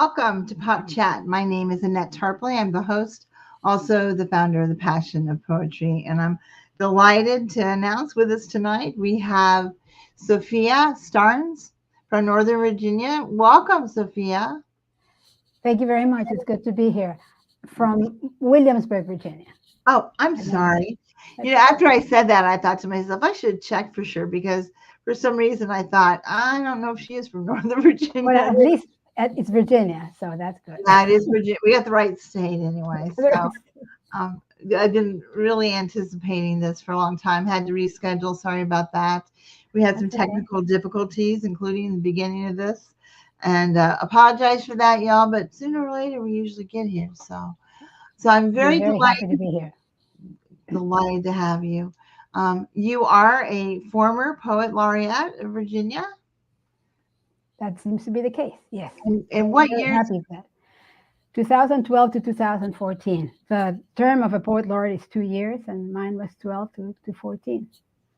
welcome to Pop Chat. My name is Annette Tarpley. I'm the host, also the founder of the Passion of Poetry, and I'm delighted to announce with us tonight we have Sofia Starnes from Northern Virginia. Welcome, Sofia. Thank you very much. It's good to be here from Williamsburg, Virginia. Oh, I'm I know. sorry. After I said that, I thought to myself, I should check for sure because for some reason I thought, I don't know if she is from Northern Well, Virginia. at least it's Virginia, so that's good. That is Virginia. We got the right state anyway. So um, I've been really anticipating this for a long time. Had to reschedule. Sorry about that. We had some That's okay. technical difficulties, including the beginning of this, and apologize for that, y'all. But sooner or later, we usually get here. So I'm We're very very happy to be here. delighted to have you. You are a former poet laureate of Virginia. That seems to be the case. Yes. And We're what very years? happy with that. 2012 to 2014. The term of a poet laureate is 2 years, and mine was 12 to 14.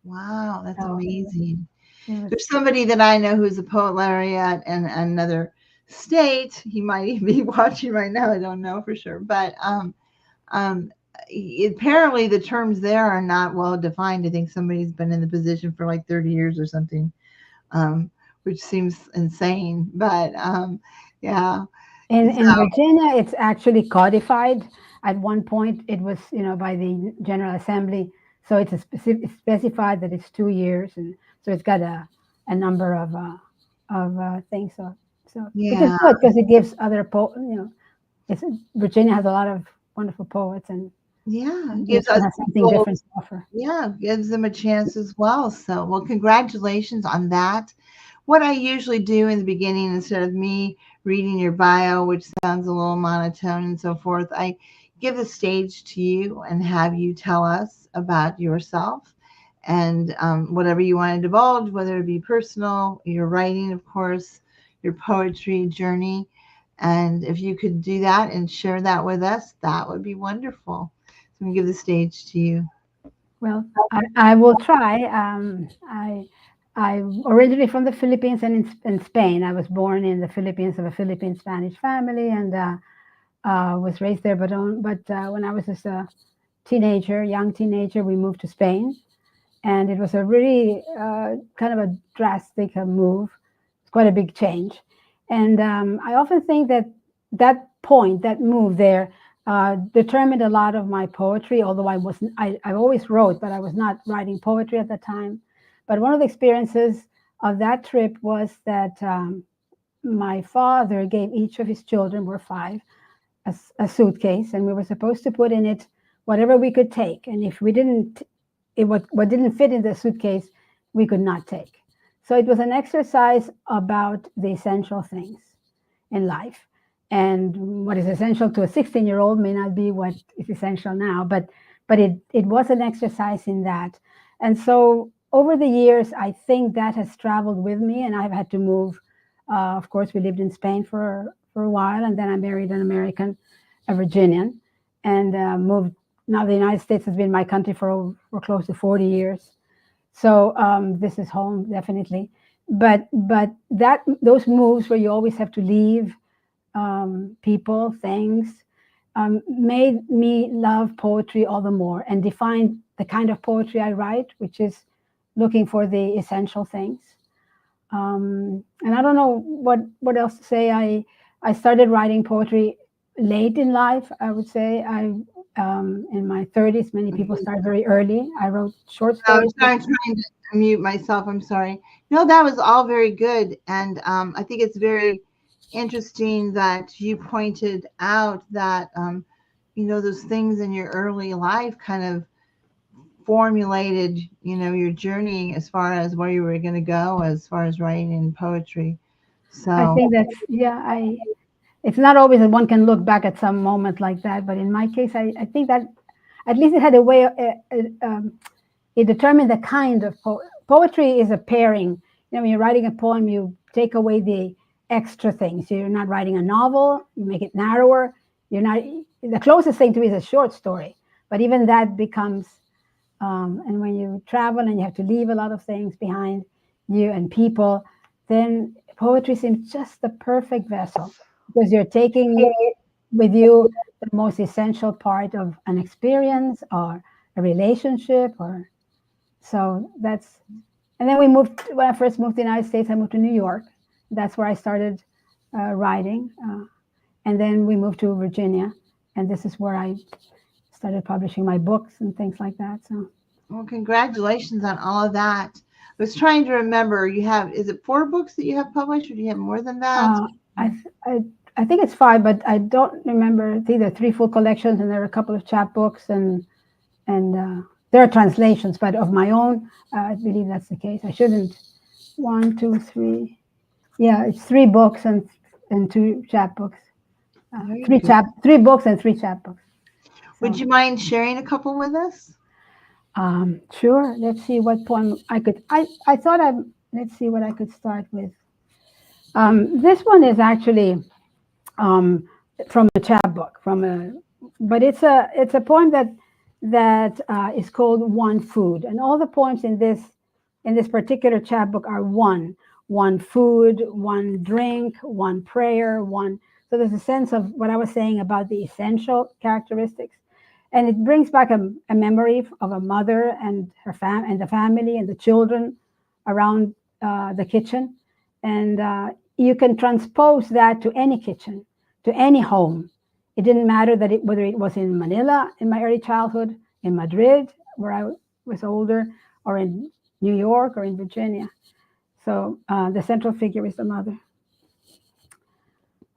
Wow, that's So amazing. it was, There's somebody that I know who's a poet laureate in another state. He might even be watching right now. I don't know for sure, but um, apparently the terms there are not well defined. I think somebody's been in the position for like 30 years or something, um, which seems insane. But yeah, in Virginia, it's actually codified. At one point, it was, by the General Assembly. So it's it's specified that it's 2 years, and so it's got a number of things. So which is yeah, good because it gives other it's Virginia has a lot of wonderful poets, yeah. and Gives each one us has something people, different to offer. yeah, gives them a chance as well. So, well, congratulations on that. What I usually do in the beginning, instead of me reading your bio, which sounds a little monotone and so forth, I give the stage to you and have you tell us about yourself and whatever you want to divulge, whether it be personal, your writing, of course, your poetry journey. And if you could do that and share that with us, that would be wonderful. So I'm going to give the stage to you. Well, I will try. I originally from the Philippines and in Spain. I was born in the Philippines of a Philippine Spanish family, and was raised there. But when I was just a young teenager, we moved to Spain, and it was a really kind of a drastic move. It's quite a big change, and I often think that that move there, determined a lot of my poetry. Although I always wrote, but I was not writing poetry at the time. But one of the experiences of that trip was that my father gave each of his children, we're five, a suitcase, and we were supposed to put in it whatever we could take. And if we didn't, what didn't fit in the suitcase, we could not take. So it was an exercise about the essential things in life. And what is essential to a 16-year-old may not be what is essential now, but it was an exercise in that. And so over the years, I think that has traveled with me, and I've had to move. Of course, we lived in Spain for a while, and then I married an American, a Virginian, and moved. Now the United States has been my country for close to 40 years. So this is home, definitely. But those moves where you always have to leave people, things, made me love poetry all the more and define the kind of poetry I write, which is looking for the essential things. And I don't know what else to say. I started writing poetry late in life. I would say in my 30s. Many people start very early. I wrote short I'm stories. trying to mute myself. I'm sorry. No, that was all very good. And I think it's very interesting that you pointed out that, those things in your early life kind of formulated, your journey as far as where you were going to go as far as writing and poetry. I So, think that's yeah. It's not always that one can look back at some moment like that, but in my case, I think that at least it had a way. It determined the kind of poetry is a pairing. When you're writing a poem, you take away the extra things. You're not writing a novel. You make it narrower. You're not. The closest thing to it is a short story, but even that becomes. And when you travel and you have to leave a lot of things behind you and people, then poetry seems just the perfect vessel because you're taking with you the most essential part of an experience or a relationship, or so that's. And then we moved. When I first moved to the United States, I moved to New York. That's where I started writing, and then we moved to Virginia, and this is where I started publishing my books and things like that. So, Well, congratulations on all of that. I was trying to remember. You have, is it 4 books that you have published, or do you have more than that? uh, I, th- I think it's 5, but I don't remember. It's either 3 full collections, and there are a couple of chapbooks, and there are translations, but of my own, I believe that's the case. I shouldn't. 1, 2, 3. Yeah, it's 3 books and 2 chapbooks. Very good. 3 books and 3 chapbooks. Would So, you mind sharing a couple with us? sure. Let's see what poem I could. I thought I. Let's see what I could start with. This one is actually um, from a chapbook, but it's a poem that is called One Food, and all the poems in this particular chapbook are one food, one drink, one prayer, one. So there's a sense of what I was saying about the essential characteristics, and it brings back a memory of a mother and and the family and the children around the kitchen, and you can transpose that to any kitchen, to any home. It didn't matter whether it was in Manila in my early childhood, in Madrid where I was older, or in New York or in Virginia. So the central figure is the mother.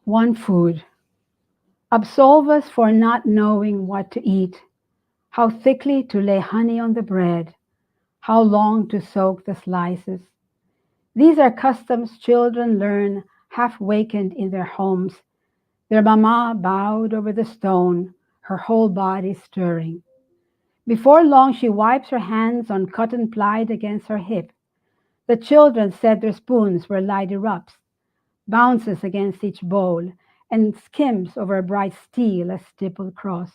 One food. Absolve us for not knowing what to eat, how thickly to lay honey on the bread, how long to soak the slices. These are customs children learn half wakened in their homes, their mamma bowed over the stone, her whole body stirring. Before long she wipes her hands on cotton plied against her hip. The children set their spoons where light erupts, bounces against each bowl, and skims over bright steel a stippled cross.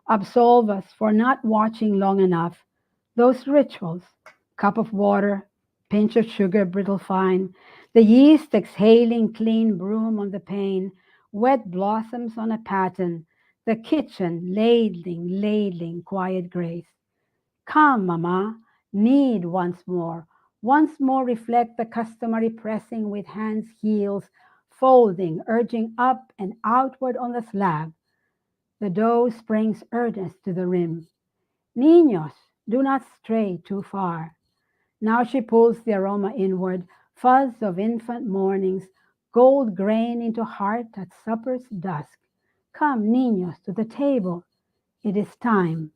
Absolve us for not watching long enough those rituals: cup of water, pinch of sugar brittle fine, the yeast exhaling clean broom on the pane, wet blossoms on a paten, the kitchen ladling quiet grace. Come, mamma, knead once more reflect the customary pressing with hands' heels, folding, urging up and outward on the slab. The dough springs earnest to the rim. Niños, do not stray too far. Now she pulls the aroma inward, fuzz of infant mornings, gold grain into heart at supper's dusk. Come, niños, to the table. It is time.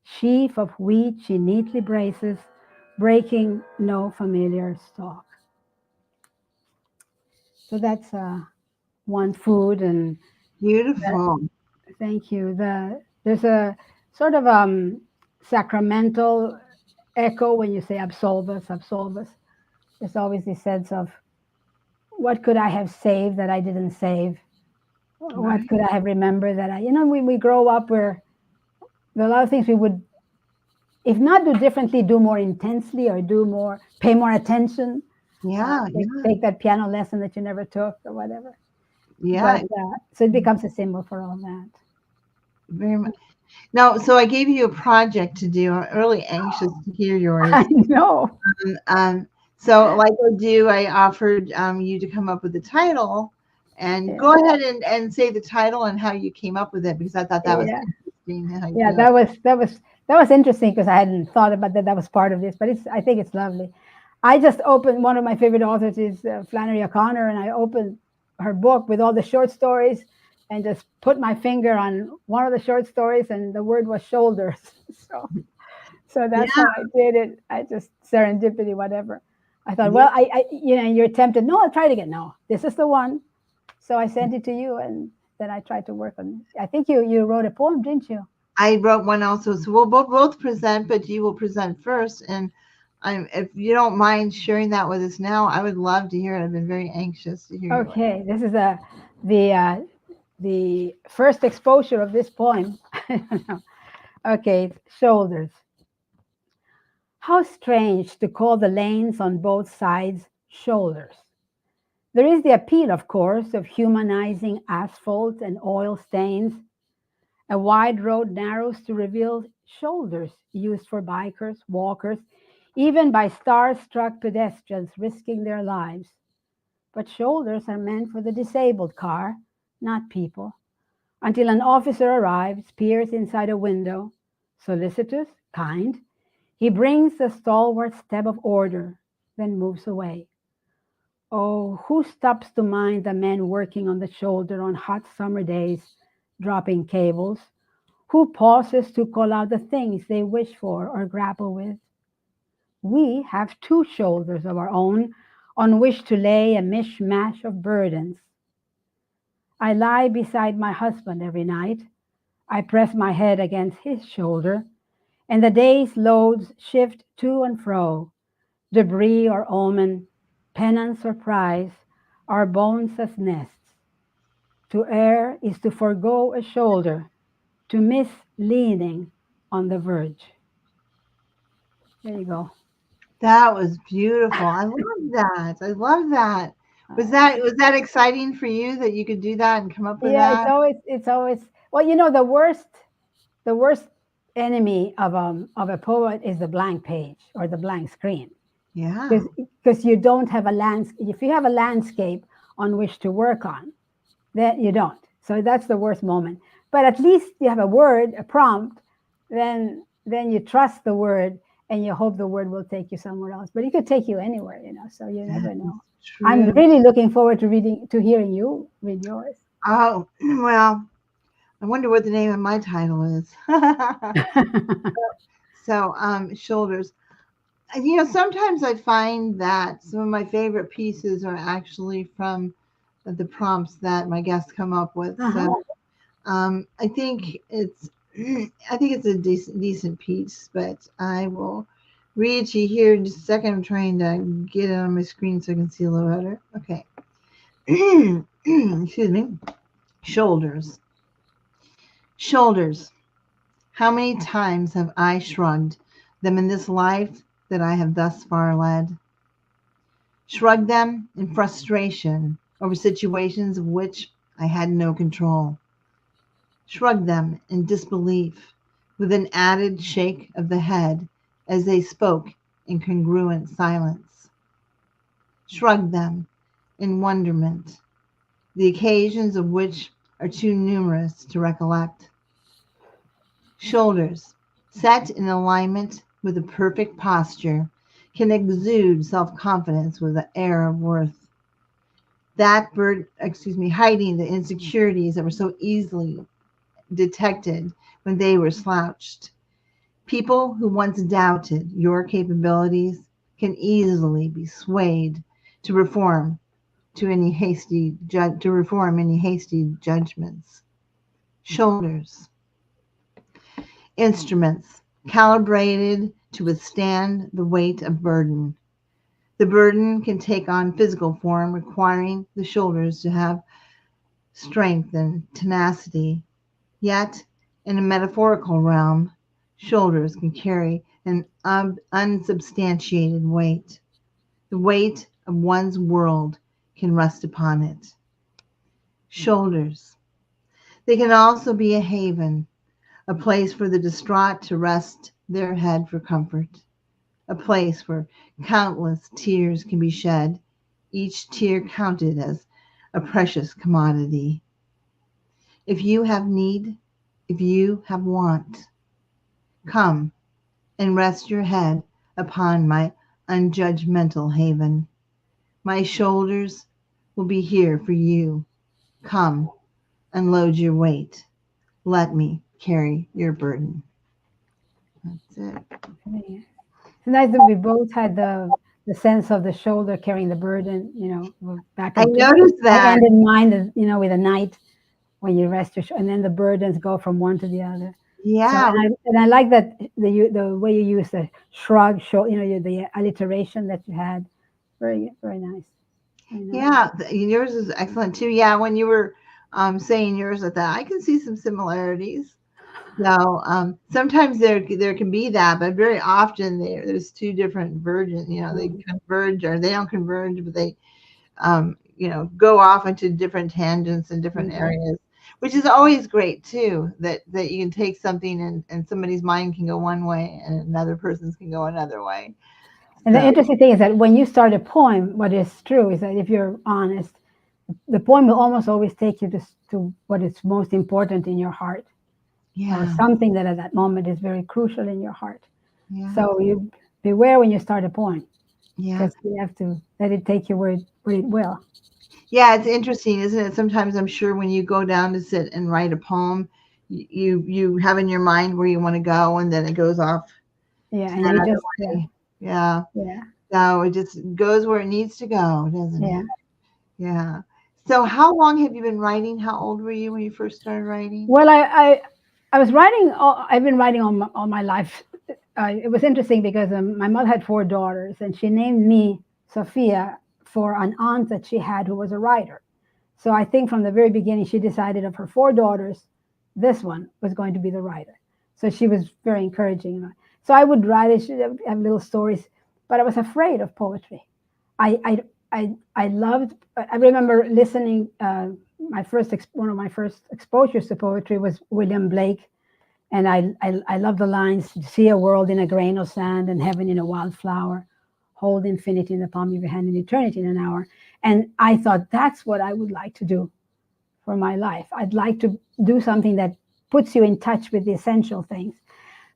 Sheaf of wheat she neatly braces, breaking no familiar stalk. So that's one food, and Beautiful. thank you. There's a sort of sacramental echo when you say absolve us, absolve us. There's always this sense of what could I have saved that I didn't save? What Right. could I have remembered that we grow up where there are a lot of things we would, if not do differently, do more intensely, or pay more attention. Yeah, yeah, Take that piano lesson that you never took or whatever. yeah. But so it becomes a symbol for all that. Very much. Now, so I gave you a project to do. I'm really anxious to hear I yours. know. Um, so, like I do, I offered you to come up with the title, and Yeah. go ahead and say the title and how you came up with it, because I thought that was Yeah. interesting how you Yeah, do it. that was interesting because I hadn't thought about that. That was part of this, but I think it's lovely. I just opened one of my favorite authors is Flannery O'Connor, and I opened her book with all the short stories, and just put my finger on one of the short stories, and the word was shoulders. So that's Yeah, how I did it. I just serendipity, whatever. I thought, yeah. well, you're tempted. No, I'll try it again. No, this is the one. So I sent it to you, and then I tried to work on it. I think you wrote a poem, didn't you? I wrote one also, so we'll both present, but you will present first. And if you don't mind sharing that with us now, I would love to hear it. I've been very anxious to hear you. Okay, this is the uh, the first exposure of this poem. I don't know. Okay, shoulders. How strange to call the lanes on both sides shoulders. There is the appeal, of course, of humanizing asphalt and oil stains. A wide road narrows to reveal shoulders used for bikers, walkers, even by star-struck pedestrians risking their lives. But shoulders are meant for the disabled car, not people. Until an officer arrives, peers inside a window, solicitous, kind, he brings the stalwart step of order, then moves away. Oh, who stops to mind the men working on the shoulder on hot summer days, dropping cables? Who pauses to call out the things they wish for or grapple with? We have two shoulders of our own on which to lay a mishmash of burdens. I lie beside my husband every night. I press my head against his shoulder, and the day's loads shift to and fro, debris or omen, penance or prize, our bones as nests. To err is to forego a shoulder, to miss leaning on the verge. There you go. That was beautiful. I love that. I love that. Was that exciting for you that you could do that and come up with Yeah, that? it's always well, the worst enemy of a poet is the blank page or the blank screen. Yeah. Because you don't have a landscape. If you have a landscape on which to work on, then you don't. So that's the worst moment. But at least you have a word, a prompt, then you trust the word and you hope the word will take you somewhere else. But it could take you anywhere, so you That never is know. I'm true. really looking forward to hearing you read yours. Oh, well, I wonder what the name of my title is. So, shoulders. Sometimes I find that some of my favorite pieces are actually from the prompts that my guests come up with. Uh-huh. So, I think it's I think it's a decent piece, but I will read to you here in just a second. I'm trying to get it on my screen so I can see a little better. Okay. Excuse me. Shoulders. Shoulders. How many times have I shrugged them in this life that I have thus far led? Shrugged them in frustration over situations of which I had no control. Shrugged them in disbelief with an added shake of the head as they spoke in congruent silence. Shrugged them in wonderment, the occasions of which are too numerous to recollect. Shoulders set in alignment with a perfect posture can exude self-confidence with an air of worth. Hiding the insecurities that were so easily detected when they were slouched. People who once doubted your capabilities can easily be swayed to reform to reform any hasty judgments. Shoulders, instruments calibrated to withstand the weight of burden. The burden can take on physical form, requiring the shoulders to have strength and tenacity. Yet, in a metaphorical realm, shoulders can carry an unsubstantiated weight. The weight of one's world can rest upon it. Shoulders. They can also be a haven, a place for the distraught to rest their head for comfort, a place where countless tears can be shed, each tear counted as a precious commodity. If you have need, if you have want, come and rest your head upon my unjudgmental haven. My shoulders will be here for you. Come, unload your weight. Let me carry your burden. That's it. Okay. It's nice that we both had the sense of the shoulder carrying the burden, back I and noticed I that. ended mine, with a night when you rest and then the burdens go from one to the other. So, Yeah, and I like that the way you use the shrug, the alliteration that you had. Very, very nice. Very nice. yeah. Yours is excellent too. Yeah, when you were saying yours with that, I can see some similarities. So sometimes there can be that, but very often there's two different versions. They Mhm. converge or they don't converge, but they um, go off into different tangents and different Mhm. areas, which is always great too, that you can take something and somebody's mind can go one way and another person's can go another way. And the So interesting thing is that when you start a poem, what is true is that if you're honest, the poem will almost always take you to what is most important in your heart, or yeah, something that at that moment is very crucial in your heart. yeah, So you beware when you start a poem, yeah. because you have to let it take you where it will. Yeah, it's interesting, isn't it? Sometimes I'm sure when you go down to sit and write a poem, you have in your mind where you want to go, and then it goes off Yeah, to and that you other just, yeah, way. Yeah. yeah, So it just goes where it needs to go, doesn't yeah. it? Yeah. So how long have you been writing? How old were you when you first started writing? Well, I was writing. I've been writing all my life. It was interesting because my mother had four daughters, and she named me Sophia for an aunt that she had who was a writer. So I think from the very beginning, she decided of her four daughters, this one was going to be the writer. So she was very encouraging. So I would write, she would have little stories, but I was afraid of poetry. I loved. I remember listening. One of my first exposures to poetry was William Blake, and I love the lines: "See a world in a grain of sand, and heaven in a wildflower. Hold infinity in the palm of your hand, and eternity in an hour." And I thought that's what I would like to do for my life. I'd like to do something that puts you in touch with the essential things.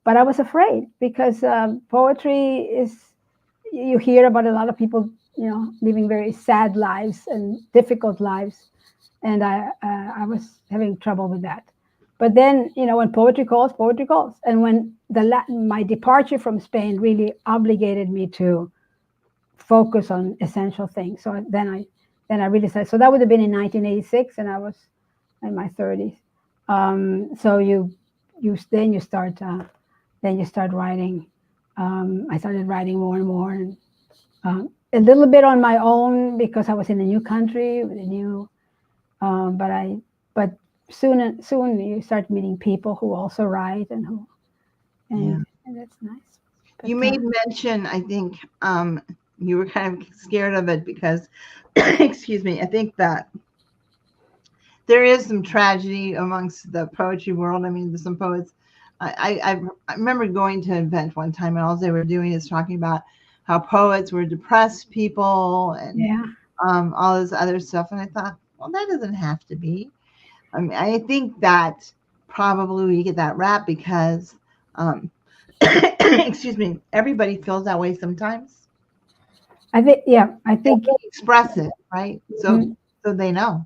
But I was afraid because poetry is, you hear about a lot of people, living very sad lives and difficult lives, and I was having trouble with that. But then, when poetry calls, and when my departure from Spain really obligated me to focus on essential things. So then I really started. So that would have been in 1986, and I was in my 30s. So you then you start writing. I started writing more and more, and a little bit on my own because I was in a new country with a new. But soon you start meeting people who also write Yeah. and that's nice. But You made mention, I think, you were kind of scared of it because, excuse me, I think that there is some tragedy amongst the poetry world. I mean, there's some poets. I remember going to an event one time, and all they were doing is talking about how poets were depressed people and yeah, all this other stuff. And I thought, well, that doesn't have to be. I mean, I think that probably we get that rap because, excuse me, everybody feels that way sometimes. I And think we express it, right? So, mhm. so they know.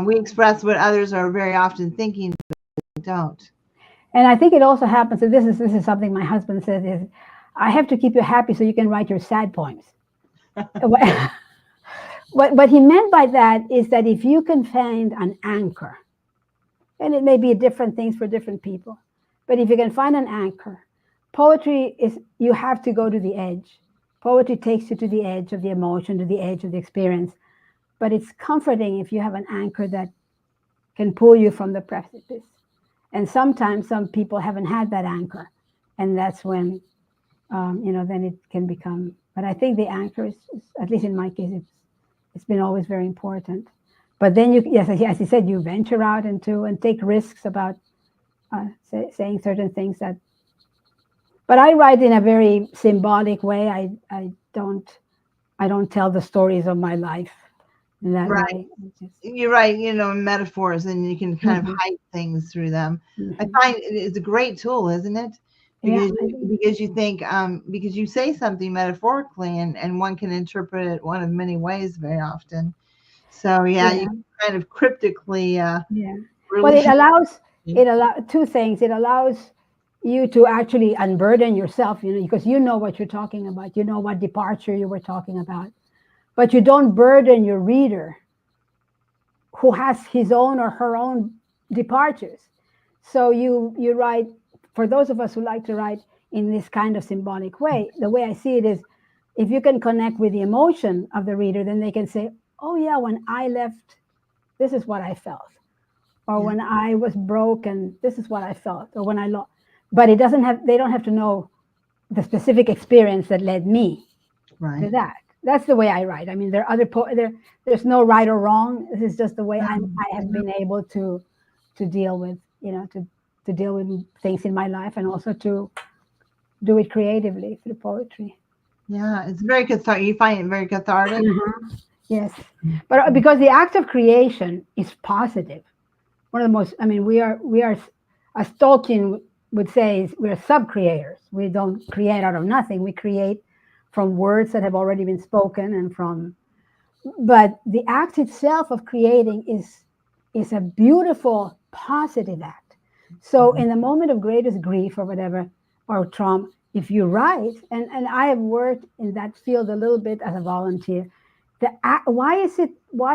We express what others are very often thinking, but don't. And I think it also happens. And this is something my husband says is, I have to keep you happy so you can write your sad poems. What he meant by that is that if you can find an anchor, and it may be different things for different people, but if you can find an anchor, poetry is, you have to go to the edge. Poetry takes you to the edge of the emotion, to the edge of the experience. But it's comforting if you have an anchor that can pull you from the precipice. And sometimes some people haven't had that anchor, and that's when then it can become. But I think the anchor is, at least in my case, it's been always very important. But then yes, as you said, you venture out into and take risks about saying certain things that. But I write in a very symbolic way. I don't tell the stories of my life in that Right. way. You're right. Metaphors, and you can kind of Mhm, hide things through them. I mhm. find it's a great tool, isn't it? Yeah, Because because you think because you say something metaphorically, and one can interpret it one of many ways very often. So yeah, you yeah, can kind of cryptically yeah. Well, release. it allow two things. It allows you to actually unburden yourself, because you know what you're talking about. You know what departure you were talking about, but you don't burden your reader who has his own or her own departures. So you write, for those of us who like to write in this kind of symbolic way. The way I see it is, if you can connect with the emotion of the reader, then they can say, "Oh yeah, when I left, this is what I felt." Or Yeah, when I was broken, this is what I felt. Or when I lost, but they don't have to know the specific experience that led me to right. that. that's the way I write. I mean, there are there's no right or wrong. This is just the way I have been able to deal with, to deal with things in my life, and also to do it creatively through poetry. Yeah, it's very cathartic. You find it very cathartic. Yes, but because the act of creation is positive. One of the most, I mean, we are, as Tolkien would say, we're sub-creators. We don't create out of nothing. We create from words that have already been spoken, and from, but the act itself of creating is a beautiful positive act. So in the moment of greatest grief or whatever, or trauma, if you write, and I have worked in that field a little bit as a volunteer, why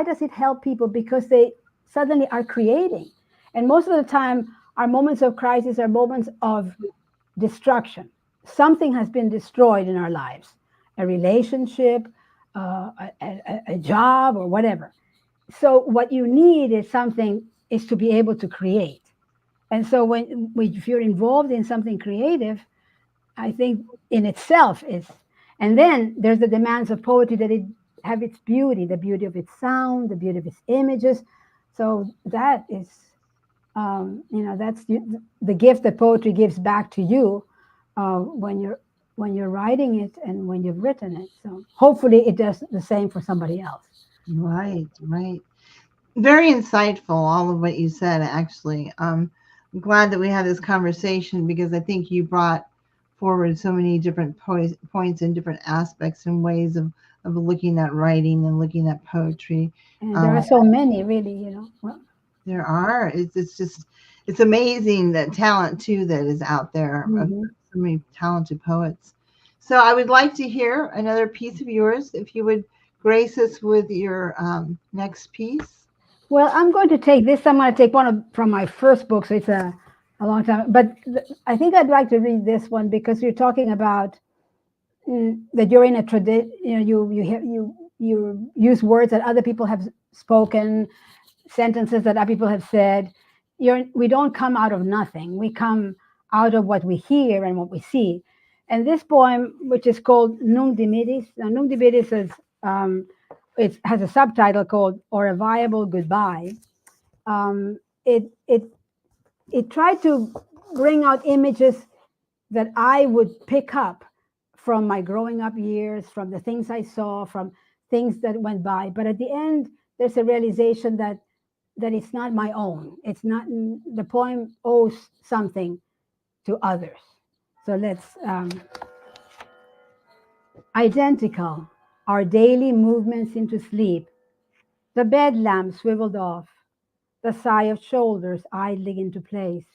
does it help people? Because they suddenly are creating. And most of the time our moments of crisis are moments of destruction. Something has been destroyed in our lives, a relationship, a job, or whatever. So what you need is something, is to be able to create. And so if you're involved in something creative, I think in itself is, and then there's the demands of poetry, that it have its beauty, the beauty of its sound, the beauty of its images. So that is, that's the gift that poetry gives back to you, when you're writing it and when you've written it. So hopefully it does the same for somebody else. Right, right. Very insightful, all of what you said, actually. I'm glad that we had this conversation because I think you brought forward so many different points and different aspects and ways of looking at writing and looking at poetry. And there Um, are so many, really, Well, there are. It's just, it's amazing that talent, too, that is out there of mhm. so many talented poets. So I would like to hear another piece of yours, if you would grace us with your next piece. Well, I'm going to take this. I'm going to take from my first book, so it's a long time. But I think I'd like to read this one because you're talking about, that you're in a tradition. You use words that other people have spoken, sentences that other people have said. We don't come out of nothing. We come out of what we hear and what we see. And this poem, which is called Nunc Dimittis, now Nunc Dimittis is, it has a subtitle called Or a Viable Goodbye. Um, it it it tried to bring out images that I would pick up from my growing up years, from the things I saw, from things that went by. But at the end, there's a realization that it's not my own. It's not, the poem owes something to others. So let's, identical, our daily movements into sleep, the bed lamp swiveled off, the sigh of shoulders idling into place.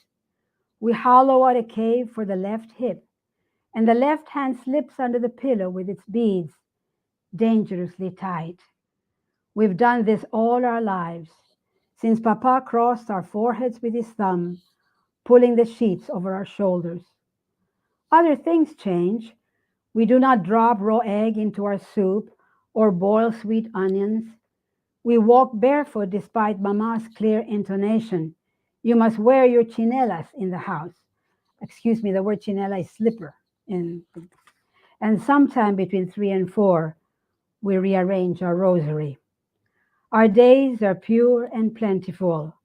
We hollow out a cave for the left hip, and the left hand slips under the pillow with its beads dangerously tight. We've done this all our lives, since Papa crossed our foreheads with his thumb, pulling the sheets over our shoulders. Other things change. We do not drop raw egg into our soup or boil sweet onions. We walk barefoot despite Mama's clear intonation. You must wear your chinelas in the house. Excuse me, the word chinela is slipper. And sometime between 3 and 4, we rearrange our rosary. Our days are pure and plentiful.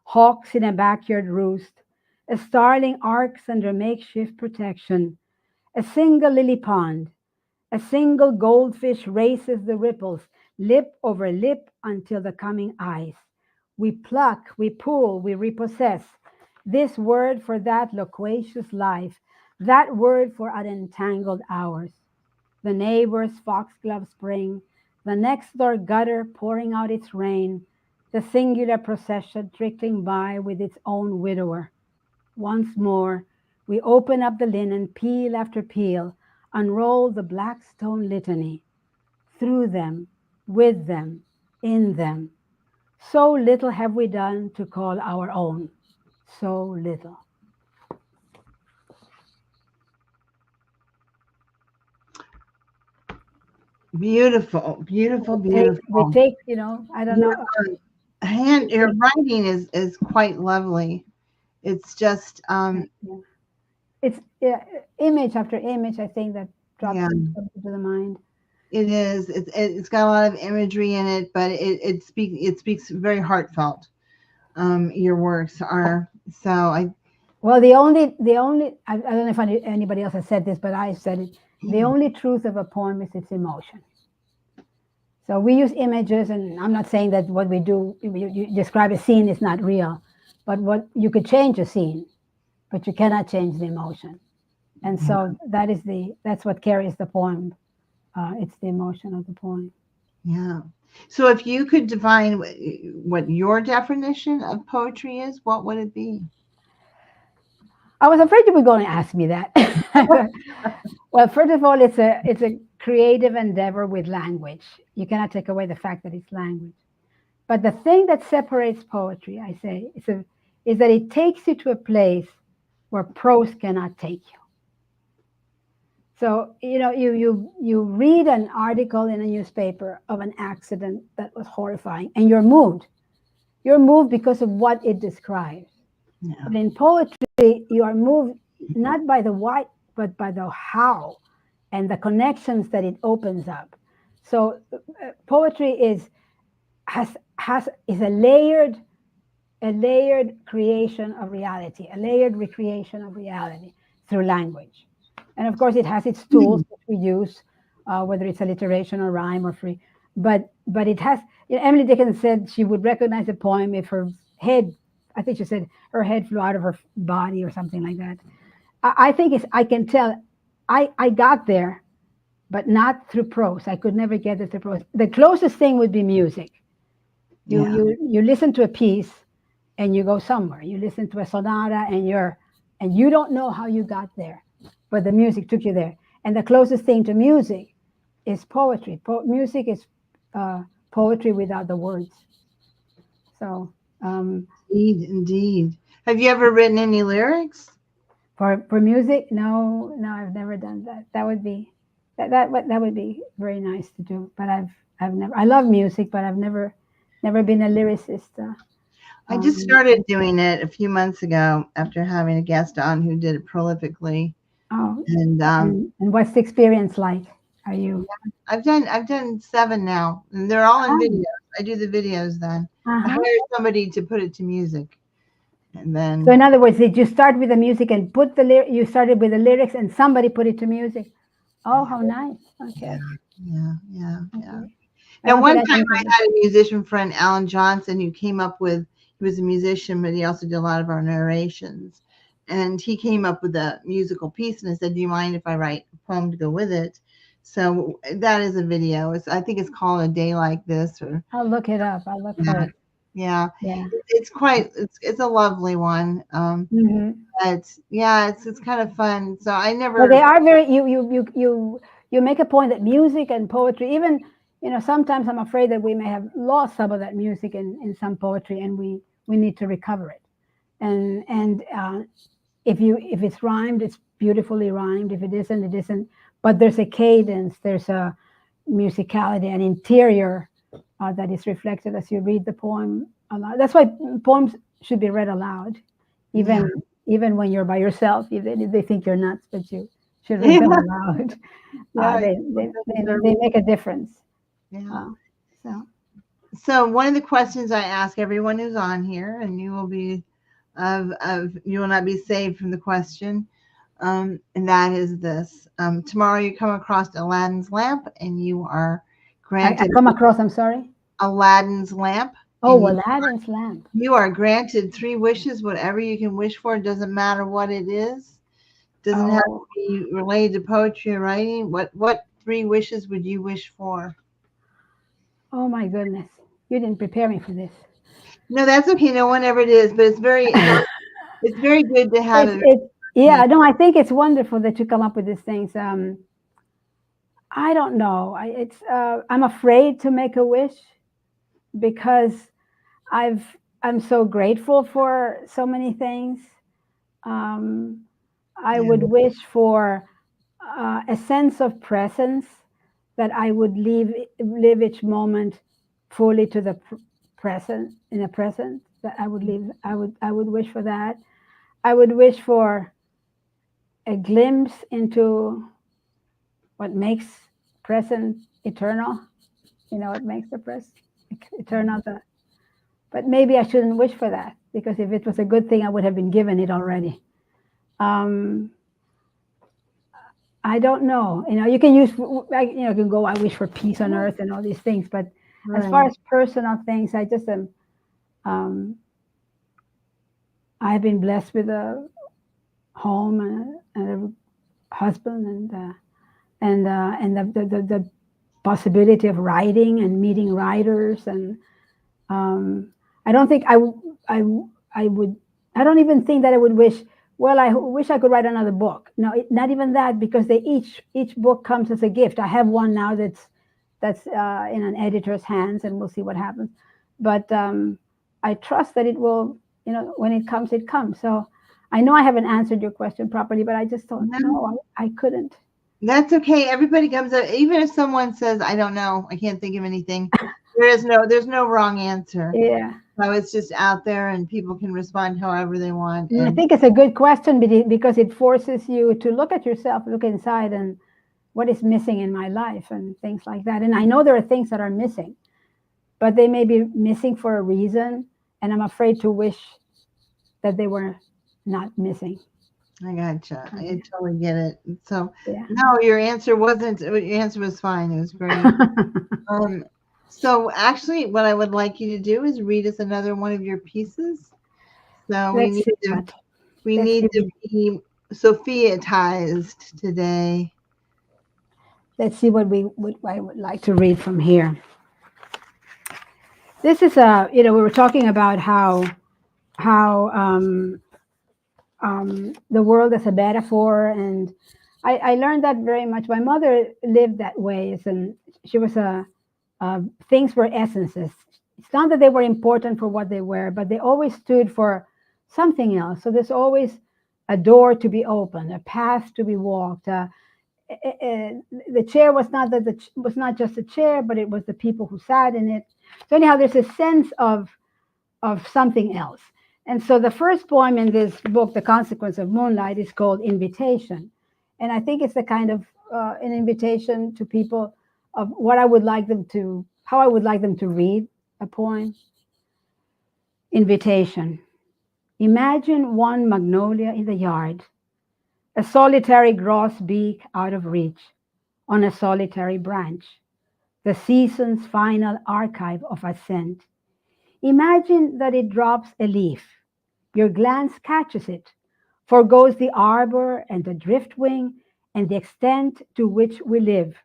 Hawks in a backyard roost, a starling arcs under makeshift protection, a single lily pond, a single goldfish races the ripples, lip over lip until the coming ice. We pluck, we pull, we repossess. This word for that loquacious life, that word for unentangled hours. The neighbor's foxglove spring, the next door gutter pouring out its rain, the singular procession trickling by with its own widower. Once more, we open up the linen, peel after peel, unroll the black stone litany. Through them, with them, in them. So little have we done to call our own. So little. Beautiful, beautiful, beautiful. I don't Your know. your writing is quite lovely. It's just, Yeah. It's, image after image, I think, that drops yeah, into the mind. It is. It's got a lot of imagery in it, but it speaks very heartfelt. Your works are so. I Well, the only I don't know if anybody else has said this, but I said it. The only truth of a poem is its emotion. So we use images, and I'm not saying that what we do, you describe a scene is not real, but what you could change a scene, but you cannot change the emotion. And yeah, so that's what carries the poem. It's the emotion of the poem. yeah. So if you could define what your definition of poetry is, what would it be? I was afraid you were going to ask me that. Well, first of all, it's a creative endeavor with language. You cannot take away the fact that it's language. But the thing that separates poetry, I say, is that it takes you to a place where prose cannot take you. So you read an article in a newspaper of an accident that was horrifying, and you're moved. You're moved because of what it describes. Yeah, But in poetry, you are moved not by the what, but by the how and the connections that it opens up. So poetry has is a layered creation of reality, a layered recreation of reality through language. And of course, it has its tools that we use, whether it's alliteration or rhyme or free. But it has. Emily Dickinson said she would recognize a poem if her head. I think she said her head flew out of her body or something like that. I think it's. I can tell. I got there, but not through prose. I could never get it through prose. The closest thing would be music. You yeah, you you listen to a piece and you go somewhere. You listen to a sonata and you don't know how you got there, but the music took you there. And the closest thing to music is poetry. Music is poetry without the words. So indeed, indeed. Have you ever written any lyrics? for music, no, I've never done that. That would be that would be very nice to do. But I've never. I love music, but I've never been a lyricist. I just Um, started doing it a few months ago after having a guest on who did it prolifically, oh, and and what's the experience like? Are you? I've done seven now, and they're all in Oh, videos. I do the videos then. I uh-huh. hired somebody to put it to music, and So then in other words, did you start with the music and put you started with the lyrics and somebody put it to music? Oh, yeah, how nice. yeah, Okay. yeah, yeah, yeah. Okay. I Now, don't think one I time can put I it. had a musician friend, Alan Johnson, who came up with. He was a musician, but he also did a lot of our narrations. And he came up with a musical piece, and I said, "Do you mind if I write a poem to go with it?" So that is a video. I think it's called "A Day Like This," or I'll look it up. I'll look for yeah, it. yeah. Yeah. It's a lovely one. Hmm. But yeah, it's kind of fun. So I Well, they never, are very. You make a point that music and poetry, even sometimes I'm afraid that we may have lost some of that music in some poetry, and we need to recover it. And if it's rhymed, it's beautifully rhymed. If it isn't, it isn't. But there's a cadence, there's a musicality, an interior that is reflected as you read the poem aloud. That's why poems should be read aloud, yeah, even when you're by yourself. Even if they think you're nuts, but you should read yeah, them aloud. yeah. They make a difference. Yeah. Uh, so So one of the questions I ask everyone who's on here, and you will not be saved from the question, and that is this: tomorrow you come across Aladdin's lamp, and you are I granted come across. I'm sorry. Aladdin's lamp, Oh, and Aladdin's lamp. you are granted three wishes, whatever you can wish for. It doesn't matter what it is. Doesn't have to Oh, be related to poetry or writing. What three wishes would you wish for? oh my goodness! You didn't prepare me for this. No, that's okay. No, whenever it is, but it's very good to have it It's very yeah, no, I think it's wonderful that you come up with these things. I don't know. I'm afraid to make a wish because I've I'm so grateful for so many things. Um, I yeah, would wish for a sense of presence that I would live each moment fully to the present in the present. That I would live. I would wish for that. I would wish for a glimpse into what makes present eternal. It makes the press eternal. But maybe I shouldn't wish for that, because if it was a good thing, I would have been given it already. Um, I don't know. You can use, you can go, I wish for peace on earth and all these things. But as far Right. as personal things, I just am, um, I've been blessed with a home and a husband and the possibility of writing and meeting writers. And I don't think I, I would, I don't even think that I would wish, well, I wish I could write another book. No, not even that, because each book comes as a gift. I have one now that's in an editor's hands, and we'll see what happens. But I trust that it will, when it comes, it comes. So I know I haven't answered your question properly, but I just don't No, know. I couldn't. that's okay. Everybody comes up, even if someone says, I don't know, I can't think of anything. There's no wrong answer. Yeah. So it's just out there and people can respond however they want. I And think it's a good question, because it forces you to look at yourself, look inside, and what is missing in my life and things like that. And I know there are things that are missing, but they may be missing for a reason. And I'm afraid to wish that they were not missing. I gotcha. Okay. I totally get it. So Yeah. no, your answer was fine. It was great. Um, so actually what I would like you to do is read us another one of your pieces. So Let's see what. we Let's need see. to be Sophiatized today. Let's see what I would like to read from here. This is we were talking about how the world is a metaphor, and I learned that very much. My mother lived that way, and she was things were essences. It's not that they were important for what they were, but they always stood for something else. So there's always a door to be opened, a path to be walked. The chair was not was not just a chair, but it was the people who sat in it. So anyhow, there's a sense of something else. And so the first poem in this book, The Consequence of Moonlight, is called Invitation. And I think it's a kind of an invitation to people of how I would like them to read a poem. Invitation. Imagine one magnolia in the yard, a solitary grosbeak out of reach on a solitary branch, the season's final archive of ascent. Imagine that it drops a leaf. Your glance catches it, forgoes the arbor and the driftwing and the extent to which we live,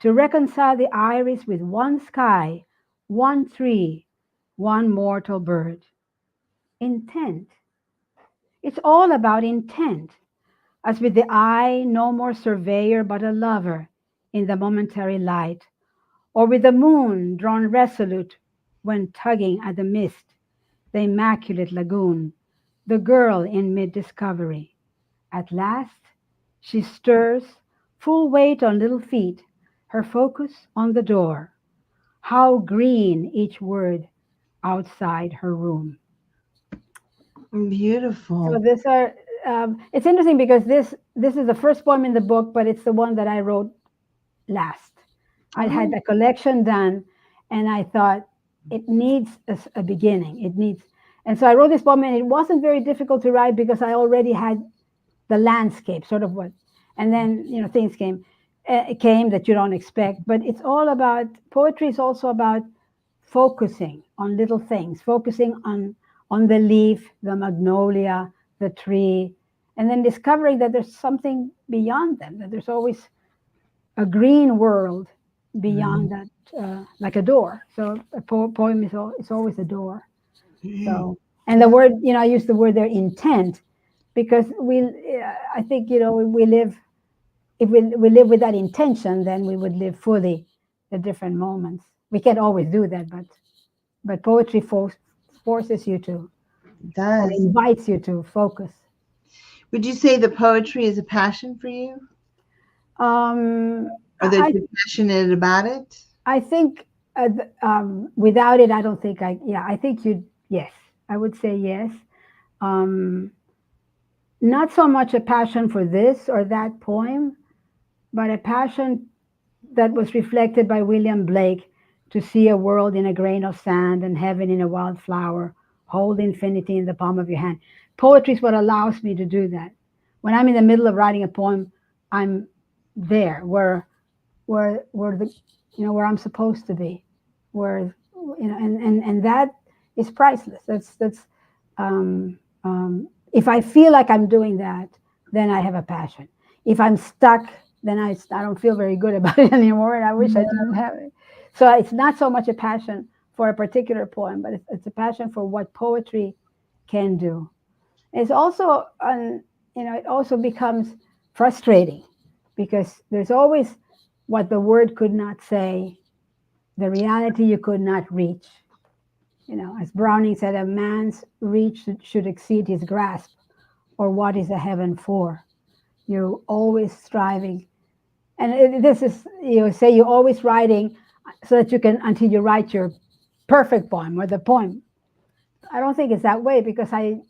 to reconcile the iris with one sky, one tree, one mortal bird. Intent. It's all about intent, as with the eye no more surveyor but a lover in the momentary light, or with the moon drawn resolute when tugging at the mist, the immaculate lagoon, the girl in mid-discovery. At last, she stirs, full weight on little feet, her focus on the door. How green each word outside her room. So Beautiful. these are. It's interesting because this is the first poem in the book, but it's the one that I wrote last. I had Oh, a collection done, and I thought it needs a beginning. It needs, and so I wrote this poem, and it wasn't very difficult to write because I already had the landscape, sort of what, and then things came that you don't expect. But it's all about poetry. Is also about focusing on little things, focusing on the leaf, the magnolia, the tree, and then discovering that there's something beyond them. That there's always a green world beyond that, like a door. So a poem is always a door. mm. So, and the word, I use the word there, intent, because I think, we live, if we live with that intention, then we would live fully the different moments. We can't always do that, but poetry forces you to, It or does. invites you to focus. Would you say the poetry is a passion for you? Or that I you're passionate about it? I think without it, I don't think yeah, I think yes, I would say yes. Um, Not so much a passion for this or that poem, but a passion that was reflected by William Blake, to see a world in a grain of sand and heaven in a wildflower. Hold infinity in the palm of your hand. Poetry is what allows me to do that. When I'm in the middle of writing a poem, I'm there where the where I'm supposed to be, where and that is priceless. That's if I feel like I'm doing that, then I have a passion. If I'm stuck, then I don't feel very good about it anymore, and I wish I didn't have it. So it's not so much a passion for a particular poem, but it's a passion for what poetry can do. It's also, it also becomes frustrating because there's always what the word could not say, the reality you could not reach. As Browning said, a man's reach should exceed his grasp, or what is a heaven for? You're always striving. And this is, say you're always writing so that you can, until you write your perfect poem or the poem. I don't think it's that way because I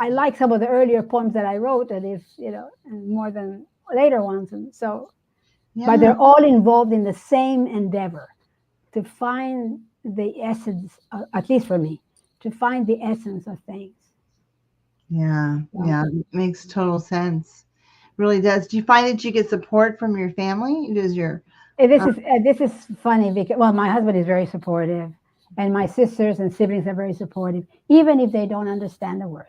like some of the earlier poems that I wrote, and more than later ones. And so, but they're all involved in the same endeavor to find the essence, at least for me, to find the essence of things. Yeah, it makes total sense. Really does. Do you find that you get support from your family? Does your This is funny because, well, my husband is very supportive, and my sisters and siblings are very supportive, even if they don't understand the word.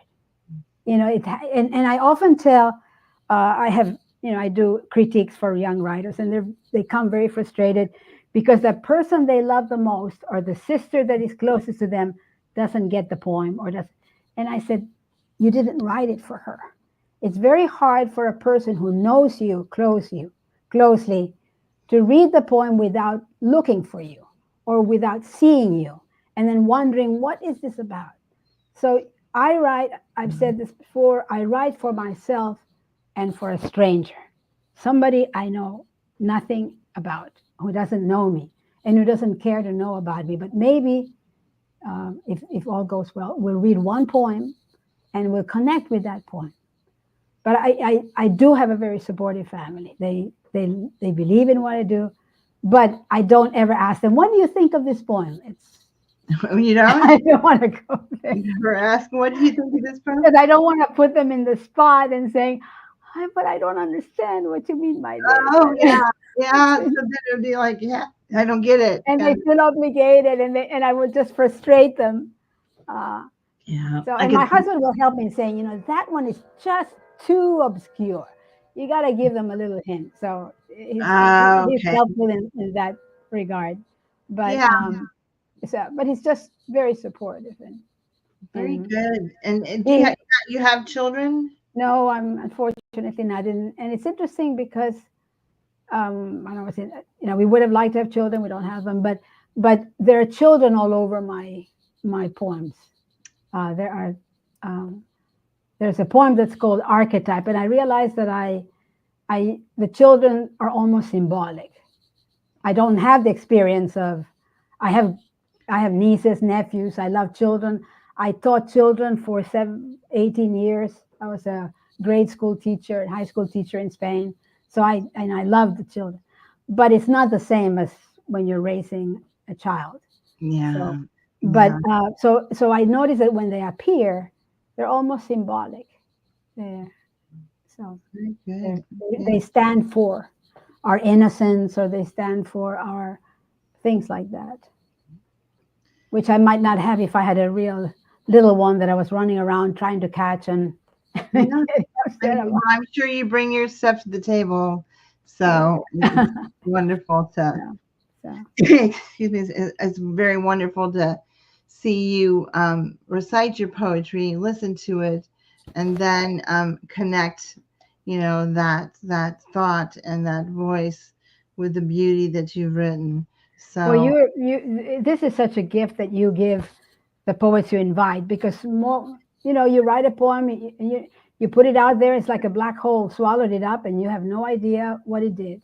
And I often tell, I have, I do critiques for young writers, and they come very frustrated because the person they love the most, or the sister that is closest to them, doesn't get the poem or does. And I said, you didn't write it for her. It's very hard for a person who knows you closely to read the poem without looking for you or without seeing you and then wondering, what is this about? So I write, I've said this before, I write for myself and for a stranger, somebody I know nothing about, who doesn't know me and who doesn't care to know about me. But maybe if all goes well, we'll read one poem and we'll connect with that poem. But I do have a very supportive family. They believe in what I do, but I don't ever ask them, what do you think of this poem? you don't? I don't want to go there. You never ask, what do you think of this poem? Because I don't want to put them in the spot and saying, "Hi, but I don't understand what you mean by this." Oh, yeah. So then it would be like, yeah, I don't get it. And they feel obligated, and I would just frustrate them. Yeah. So, and my husband will help me saying, that one is just too obscure. You got to give them a little hint. So he's okay. helpful in that regard. But Yeah. but he's just very supportive. Very and good. And do you have children? No, I'm unfortunately not. And it's interesting because I don't know, we would have liked to have children. We don't have them, but there are children all over my poems. There's a poem that's called Archetype, and I realized that the children are almost symbolic. I don't have the experience of, I have nieces, nephews. I love children. I taught children for 18 years. I was a grade school teacher, high school teacher in Spain. So I love the children, but it's not the same as when you're raising a child. Yeah. But so I noticed that when they appear, they're almost symbolic. So they stand for our innocence, or they stand for our things like that, which I might not have if I had a real little one that I was running around trying to catch. And I'm sure you bring your stuff to the table, so it's wonderful to. Excuse me. It's very wonderful to see you recite your poetry, listen to it, and then connect, that thought and that voice with the beauty that you've written. So, well, this is such a gift that you give the poets you invite, because more, you write a poem, you put it out there, it's like a black hole swallowed it up, and you have no idea what it did.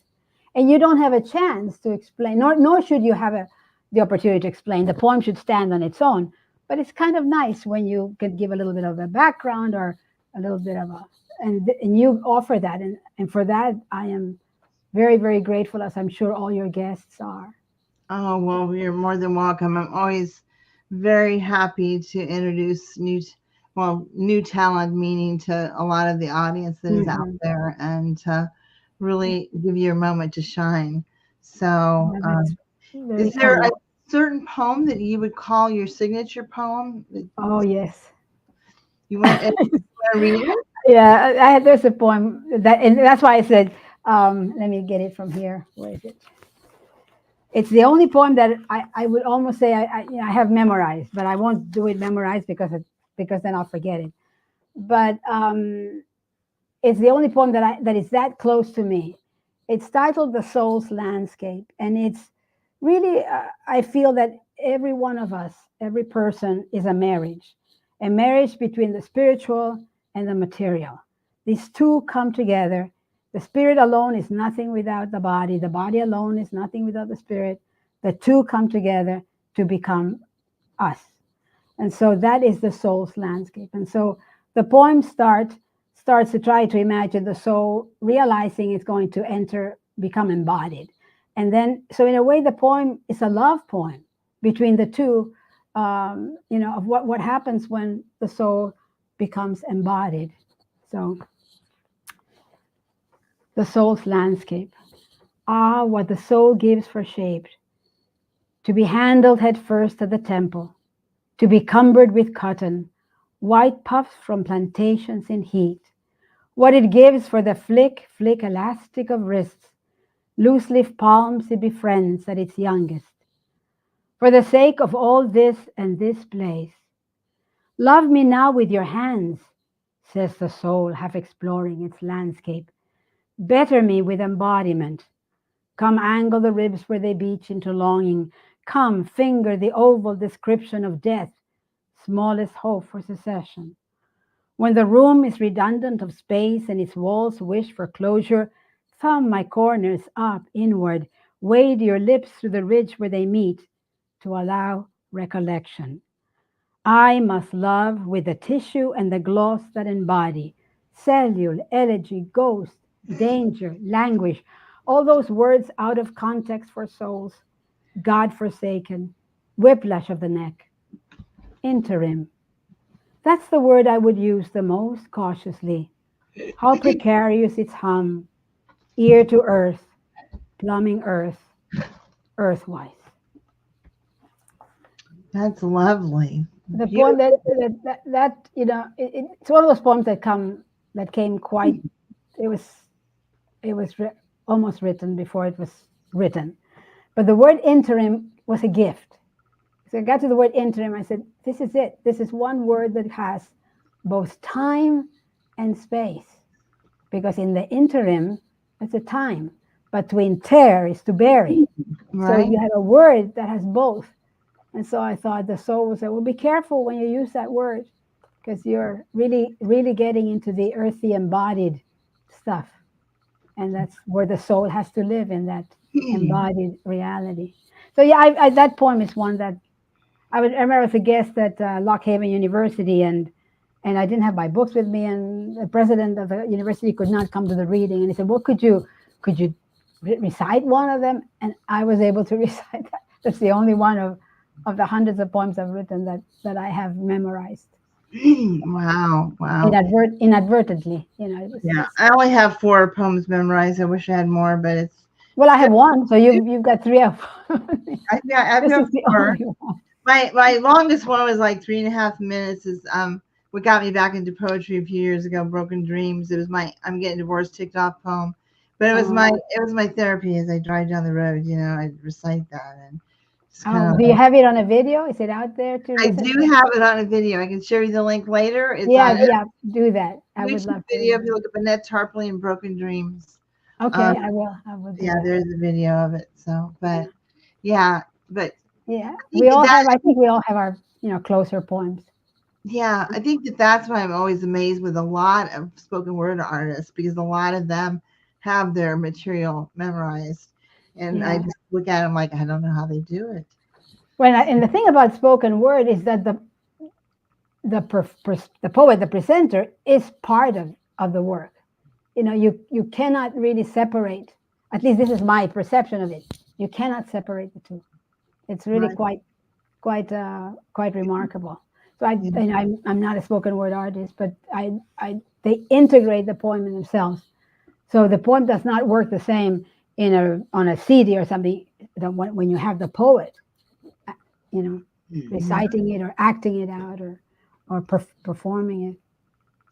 And you don't have a chance to explain, nor should you have the opportunity to explain. The poem should stand on its own. But it's kind of nice when you can give a little bit of a background or a little bit of and you offer that. And for that, I am very, very grateful, as I'm sure all your guests are. Oh, well, you're more than welcome. I'm always very happy to introduce new talent, meaning to a lot of the audience that is out Hmm. there, and to Yeah, really give you a moment to shine. So, yeah, that's very is there a kind. certain poem that you would call your signature poem? That Oh, yes. you want to read it? Yeah, there's a poem that, and that's why I said, let me get it from here. Where is it? It's the only poem that I would almost say I have memorized, but I won't do it memorized because then I'll forget it. But it's the only poem that is that close to me. It's titled "The Soul's Landscape," and it's really I feel that every one of us, every person, is a marriage between the spiritual and the material. These two come together. The spirit alone is nothing without the body. The body alone is nothing without the spirit. The two come together to become us. And so that is the soul's landscape. And so the poem starts to try to imagine the soul realizing it's going to enter, become embodied. And then, so in a way, the poem is a love poem between the two, of what happens when the soul becomes embodied. So the soul's landscape. Ah, what the soul gives for shape, to be handled head first at the temple, to be cumbered with cotton, white puffs from plantations in heat. What it gives for the flick, flick elastic of wrists, loose leaf palms it befriends at its youngest. For the sake of all this and this place, love me now with your hands, says the soul, half exploring its landscape. Better me with embodiment. Come angle the ribs where they beach into longing. Come finger the oval description of death, smallest hope for secession. When the room is redundant of space and its walls wish for closure, thumb my corners up inward, wade your lips through the ridge where they meet to allow recollection. I must love with the tissue and the gloss that embody cellule, elegy, ghost, danger, languish, all those words out of context for souls, God forsaken, whiplash of the neck, interim. That's the word I would use the most cautiously. How precarious its hum, ear to earth, plumbing earth, earthwise. That's lovely. The poem Beautiful. it's one of those poems that came quite. It was it was almost written before it was written, but the word interim was a gift. So I got to the word interim. I said, "This is it. This is one word that has both time and space." Because in the interim, it's a time, but to inter is to bury. So Right? you have a word that has both. And so I thought the soul would say, well, be careful when you use that word because you're really, really getting into the earthy embodied stuff. And that's where the soul has to live in that embodied reality. So yeah, that poem is one that I remember as a guest at Lock Haven University, and I didn't have my books with me, and the president of the university could not come to the reading, and he said, "Well, could you recite one of them?" And I was able to recite that. That's the only one of the hundreds of poems I've written that I have memorized Wow, wow. inadvertently. It was Yeah, just I only have four poems memorized. I wish I had more, but it's well, I have one, so you've got three of I've this got is the four. only one. My longest one was like 3.5 minutes. Is what got me back into poetry a few years ago. Broken Dreams. It was my I'm getting divorced ticked off poem, but Uh, it was my therapy as I drive down the road. I recite that and just kind oh, of do you have it on a video? Is it out there to I listen do to? have it on a video. I can show you the link later. It's Yeah, on yeah, do that. a I would YouTube love video. to. If you look up Annette Tarpley and Broken Dreams, um, Okay, I will. I will do yeah, that. there's a video of it. So, but yeah, but Yeah, I think that I think we all have our, closer poems. yeah, I think that that's why I'm always amazed with a lot of spoken word artists because a lot of them have their material memorized, and I Yeah. just look at them like I don't know how they do it. And the thing about spoken word is that the poet, the presenter, is part of the work. You cannot really separate. At least this is my perception of it. You cannot separate the two. It's really Right. quite remarkable. So I, Yeah. and I'm not a spoken word artist, but they integrate the poem in themselves. So the poem does not work the same in a on a CD or something that when you have the poet, you know, Yeah. reciting it or acting it out or performing it.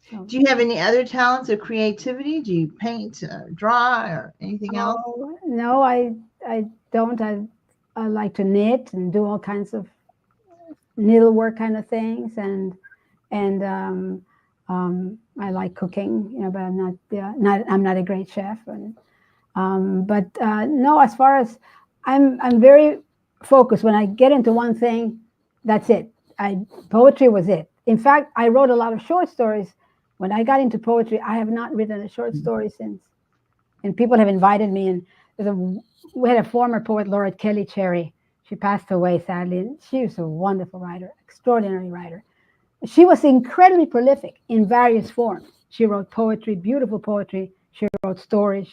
So Do you have any other talents or creativity? Do you paint, draw, or anything else? oh no, I don't. I like to knit and do all kinds of needlework kind of things, and I like cooking, but I'm not a great chef, and but no, as far as I'm very focused. When I get into one thing, that's it. I Poetry was it. In fact, I wrote a lot of short stories. When I got into poetry, I have not written a short story since, and people have invited me. And we had a former poet laureate, Kelly Cherry. She passed away sadly, and she was a wonderful writer, extraordinary writer. She was incredibly prolific in various forms. She wrote poetry, beautiful poetry. She wrote stories.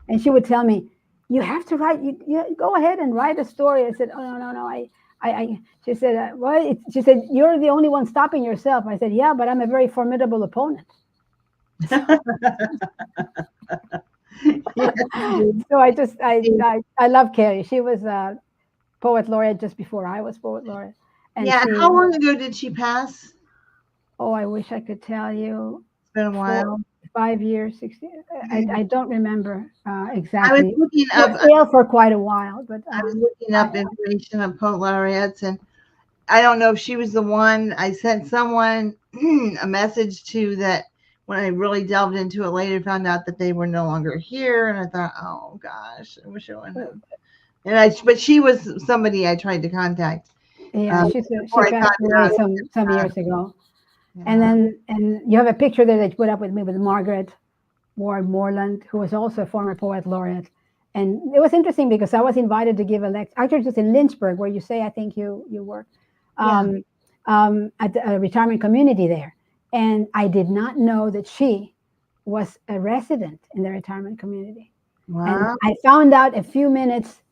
And she would tell me, "You have to write. You go ahead and write a story." I said, "Oh no, no, no. I." She said, "Well," she said, "You're the only one stopping yourself." I said, "Yeah, but I'm a very formidable opponent." Yes, indeed. So I love Carrie. She was a poet laureate just before I was poet laureate, and Yeah. she. How long ago did she pass? It's Oh, I wish I could tell you. been a four, while. 5 years, 6 years. I don't remember I was exactly. looking She up. was ill for quite a while, but I was looking I, up information on poet laureates, and I don't know if she was the one. I sent someone a message to that when I really delved into it later, found out that they were no longer here, and I thought, oh gosh, I wish I wouldn't have. But she was somebody I tried to contact yeah, she before I passed found away out. some years ago. And Yeah, then you have a picture there that you put up with me with Margaret Ward Moreland, who was also a former poet laureate. And it was interesting because I was invited to give a lecture, actually just in Lynchburg, where you say I think you work, yeah. um, at a retirement community there. And I did not know that she was a resident in the retirement community. And Wow. I found out a few minutes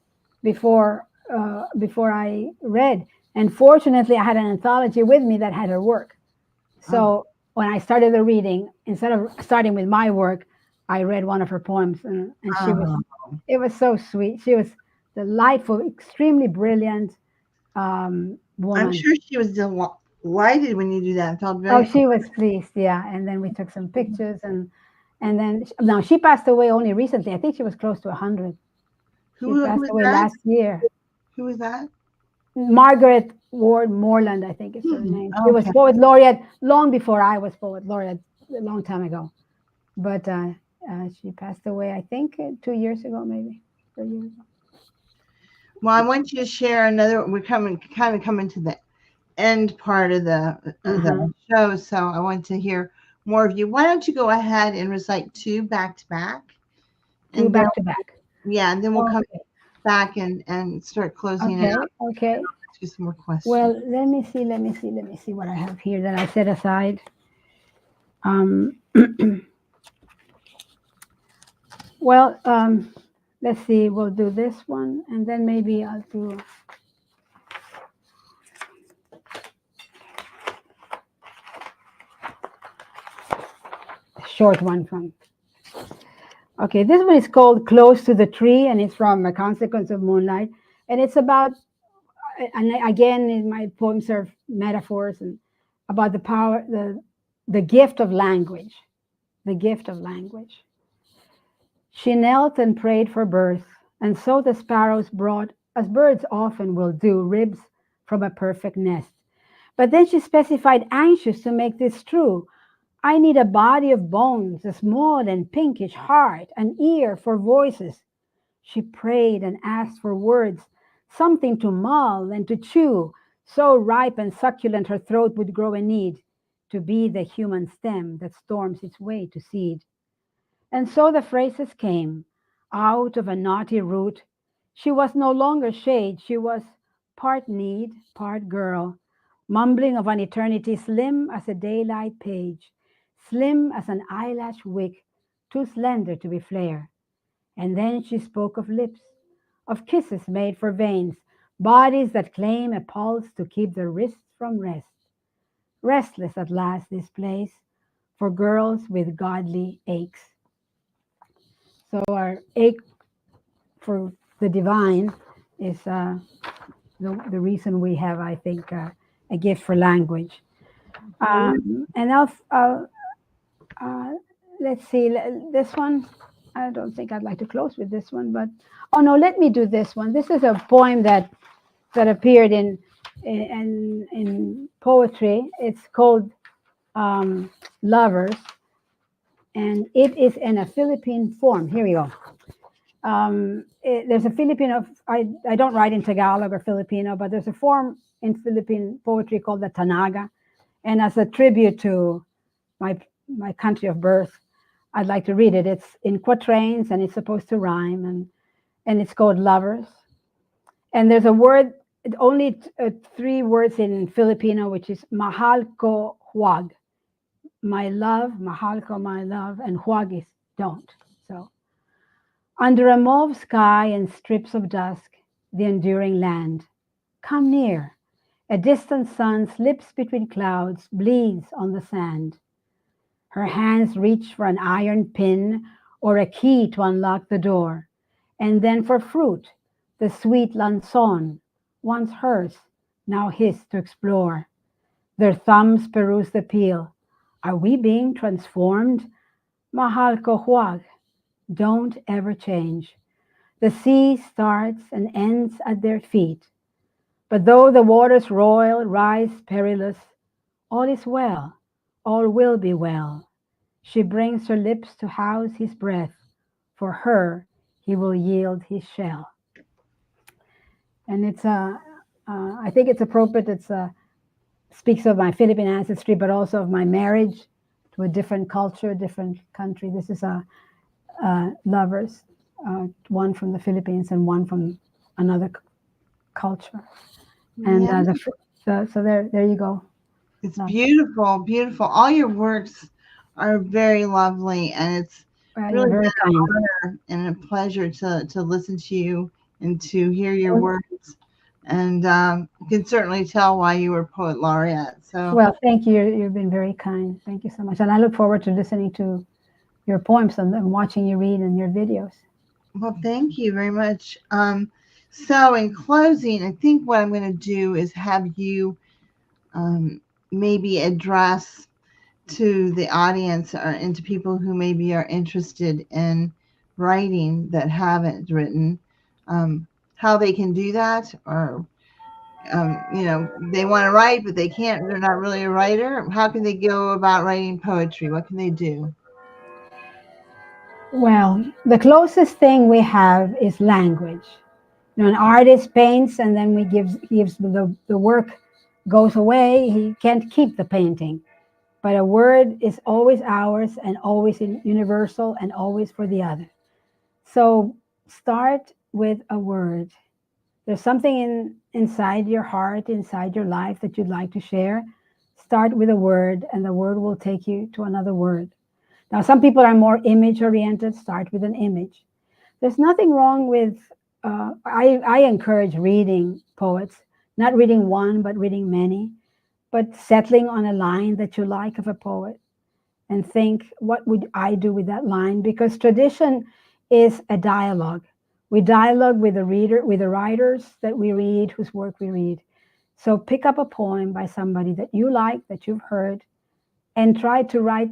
before I read. And fortunately, I had an anthology with me that had her work. Oh, So when I started the reading, instead of starting with my work, I read one of her poems, and oh. it was so sweet. She was delightful, extremely brilliant I'm woman. sure she was delighted when you do that. Felt Oh, very. she was pleased, yeah. And then we took some pictures, and then now she passed away only recently. I think she was close to 100. She Who passed was away that? last year. Who was that? Margaret Ward Moreland, I think is her name. She was Okay. poet laureate long before I was poet laureate, a long time ago. But she passed away, I think, 2 years ago, maybe 3 years ago. Well, I want you to share another. We're coming to the end part of Uh-huh. the show, so I want to hear more of you. Why don't you go ahead and recite two back to back, Two and then back to back. yeah, and then we'll come Okay. back and start closing it Okay. out. Okay. Ask you some more questions. Well, let me see what I have here that I set aside. Um, well, let's see. We'll do this one, and then maybe I'll do a short one from. Okay, this one is called "Close to the Tree," and it's from "A Consequence of Moonlight," and it's about. And again, in my poems are metaphors and about the power, the gift of language, the gift of language. She knelt and prayed for birth, and so the sparrows brought, as birds often will do, ribs from a perfect nest. But then she specified, anxious to make this true, I need a body of bones, a small and pinkish heart, an ear for voices. She prayed and asked for words, something to mull and to chew, so ripe and succulent her throat would grow in need, to be the human stem that storms its way to seed. And so the phrases came out of a knotty root. She was no longer shade, she was part need, part girl, mumbling of an eternity slim as a daylight page, slim as an eyelash wick, too slender to be flare. And then she spoke of lips, of kisses made for veins, bodies that claim a pulse to keep their wrists from rest. Restless at last this place for girls with godly aches. So our ache for the divine is the reason we have, I think, a gift for language. And uh, let's see, this one, I don't think I'd like to close with this one, but oh no, let me do this one. This is a poem that appeared in poetry. It's called Lovers, and it is in a Philippine form. Here we go. There's a Filipino, I don't write in Tagalog or Filipino, but there's a form in Philippine poetry called the Tanaga. And as a tribute to my country of birth, I'd like to read it. It's in quatrains and it's supposed to rhyme, and it's called Lovers. And there's a word, only three words in Filipino, which is mahal ko huwag. My love, mahal ko, my love, and huwag is don't. So, under a mauve sky and strips of dusk, the enduring land. Come near. A distant sun slips between clouds, bleeds on the sand. Her hands reach for an iron pin or a key to unlock the door, and then for fruit, the sweet lanzon, once hers, now his to explore. Their thumbs peruse the peel. Are we being transformed? Mahal ko huwag. Don't ever change. The sea starts and ends at their feet. But though the waters roil, rise perilous, all is well, all will be well. She brings her lips to house his breath. For her, he will yield his shell. And it's I think it's appropriate. It's speaks of my Philippine ancestry, but also of my marriage to a different culture, different country. This is a lovers, one from the Philippines and one from another culture. And Yeah. so there you go. It's beautiful, beautiful. All your works are very lovely, and it's Well, you're really been very an kind. honor and a pleasure to listen to you and to hear your words. And you can certainly tell why you were poet laureate. So, Well, thank you. You've been very kind. Thank you so much. And I look forward to listening to your poems and watching you read and your videos. well, thank you very much. So, in closing, I think what I'm going to do is have you um, maybe address to the audience or and to people who maybe are interested in writing that haven't written, how they can do that, or they want to write but they can't. They're not really a writer. How can they go about writing poetry? What can they do? Well, the closest thing we have is language. You know, an artist paints and then we gives the work goes away. He can't keep the painting. But a word is always ours and always universal and always for the other. So start with a word. There's something inside your heart, inside your life that you'd like to share. Start with a word, and the word will take you to another word. Now, some people are more image oriented. Start with an image. There's nothing wrong with. I encourage reading poets, not reading one, but reading many, but settling on a line that you like of a poet and think, what would I do with that line? Because tradition is a dialogue. We dialogue with the reader, with the writers that we read, whose work we read. So pick up a poem by somebody that you like, that you've heard, and try to write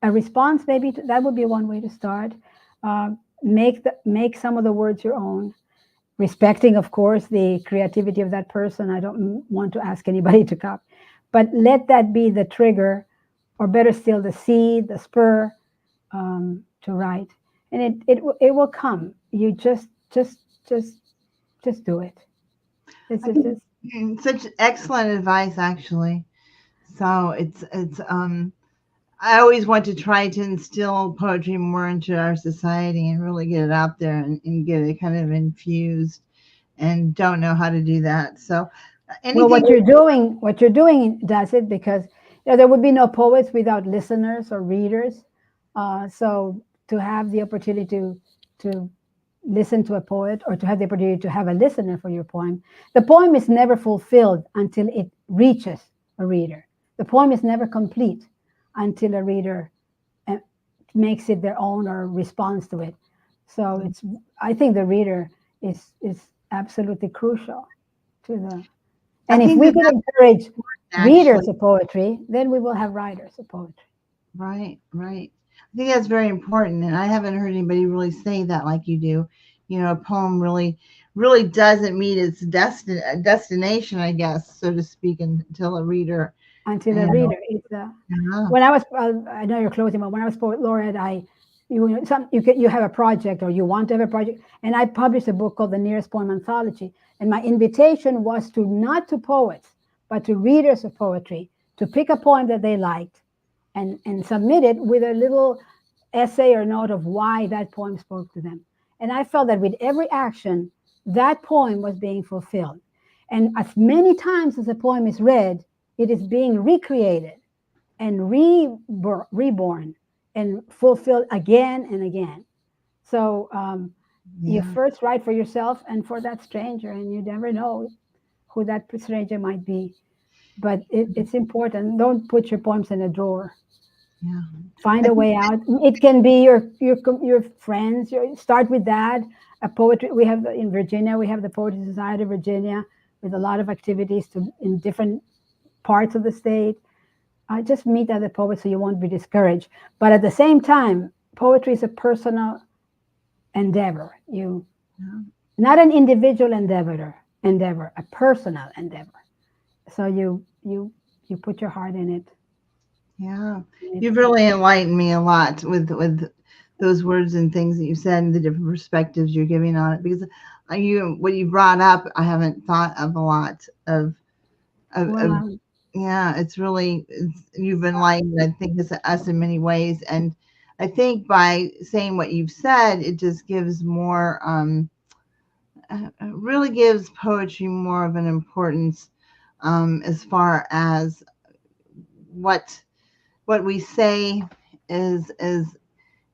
a response. Maybe that would be one way to start. Make some of the words your own, respecting, of course, the creativity of that person. I don't want to ask anybody to copy, but let that be the trigger, or better still, the seed, the spur to write, and it will come. You just do it. It's I think such excellent advice, actually. So it's I always want to try to instill poetry more into our society and really get it out there and get it kind of infused, and don't know how to do that. So well, anything. what you're doing does it, because there would be no poets without listeners or readers. So to have the opportunity to listen to a poet, or to have the opportunity to have a listener for your poem. The poem is never fulfilled until it reaches a reader. The poem is never complete until a reader makes it their own or responds to it. So I think the reader is absolutely crucial to the. I And if think we that could that's encourage readers actually of poetry, then we will have writers of poetry. right, right. I think that's very important, and I haven't heard anybody really say that like you do. You know, a poem really doesn't meet its destination, I guess, so to speak, until a reader, Until a you know, reader is yeah, when I was I know you're closing, but when I was poet laureate, you have a project, or you want to have a project, and I published a book called The Nearest Poem Anthology, and my invitation was to not to poets, but to readers of poetry, to pick a poem that they liked and submit it with a little essay or note of why that poem spoke to them. And I felt that with every action, that poem was being fulfilled. And as many times as a poem is read, it is being recreated and reborn and fulfilled again and again. So you yeah. first write for yourself and for that stranger, and you never know who that stranger might be. But it's important. Don't put your poems in a drawer. Yeah. Find I a think way out. It can be your friends. Start with that. A poetry. We have in Virginia. We have the Poetry Society of Virginia with a lot of activities in different parts of the state. Just meet other poets so you won't be discouraged. But at the same time, poetry is a personal endeavor. You yeah. not an individual endeavor, a personal endeavor. So you put your heart in it. Yeah, It's, you've really enlightened me a lot with those words and things that you said and the different perspectives you're giving on it. Because you what you brought up, I haven't thought of a lot of well, yeah. You've enlightened. I think it's us in many ways, and I think by saying what you've said, it just gives more. Really gives poetry more of an importance as far as what we say is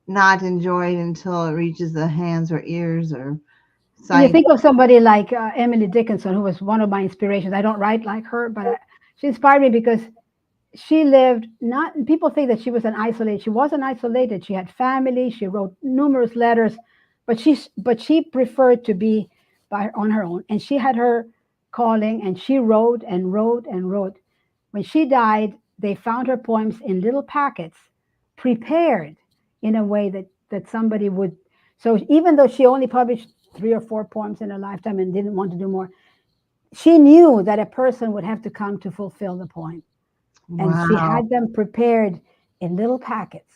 not enjoyed until it reaches the hands or ears or and you sight. think of somebody like Emily Dickinson, who was one of my inspirations. I don't write like her, but she inspired me because she lived not. People think that she was an isolated. She wasn't isolated. She had family. She wrote numerous letters, but she preferred to be on her own, and she had her calling, and she wrote and wrote and wrote. When she died, they found her poems in little packets, prepared in a way that somebody would. So even though she only published 3 or 4 poems in her lifetime and didn't want to do more, she knew that a person would have to come to fulfill the poem, and she Wow. had them prepared in little packets,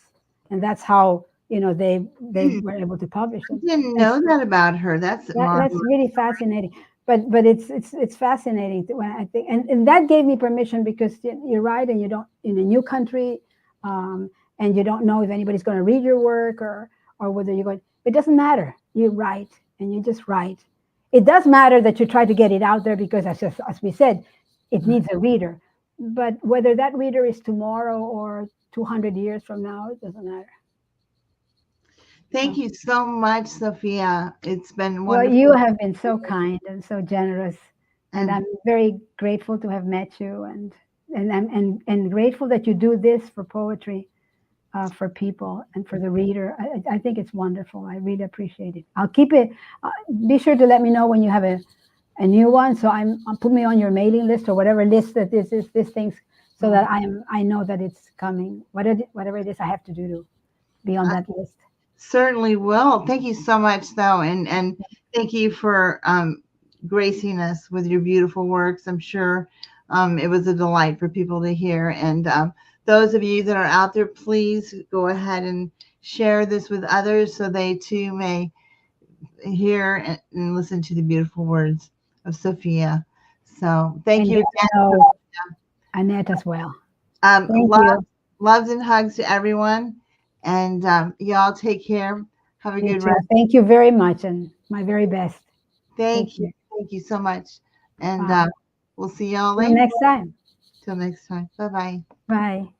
and that's how they Hmm, were able to publish I them. didn't And know that about her. That's that's marvelous. really fascinating. But it's fascinating when I think, and that gave me permission, because you're right, and you don't in a new country, um, and you don't know if anybody's going to read your work, or whether you're going. It doesn't matter. You write and you just write. It does matter that you try to get it out there, because as we said, it needs a reader. But whether that reader is tomorrow or 200 years from now, it doesn't matter. Thank So. you so much, Sophia. It's been Well, you wonderful. have been so kind and so generous, and And I'm very grateful to have met you, and grateful that you do this for poetry, for people and for the reader. I think it's wonderful. I really appreciate it. I'll keep it. Uh, be sure to let me know when you have a new one, so I'll put me on your mailing list, or whatever list that this things, so that I know that it's coming. Whatever it is I have to do to be on I that list. certainly will. Thank you so much, though, and thank you for gracing us with your beautiful works. I'm sure it was a delight for people to hear. And those of you that are out there, please go ahead and share this with others so they too may hear and listen to the beautiful words of Sophia. So thank And you get to again. know Annette as well. Thank Love, you. loves and hugs to everyone. And y'all take care. Have a You good too. rest. Thank you very much, and my very best. Take Thank you. care. Thank you so much. And Bye. we'll see y'all Till later. next time. Till next time. Bye bye. Bye.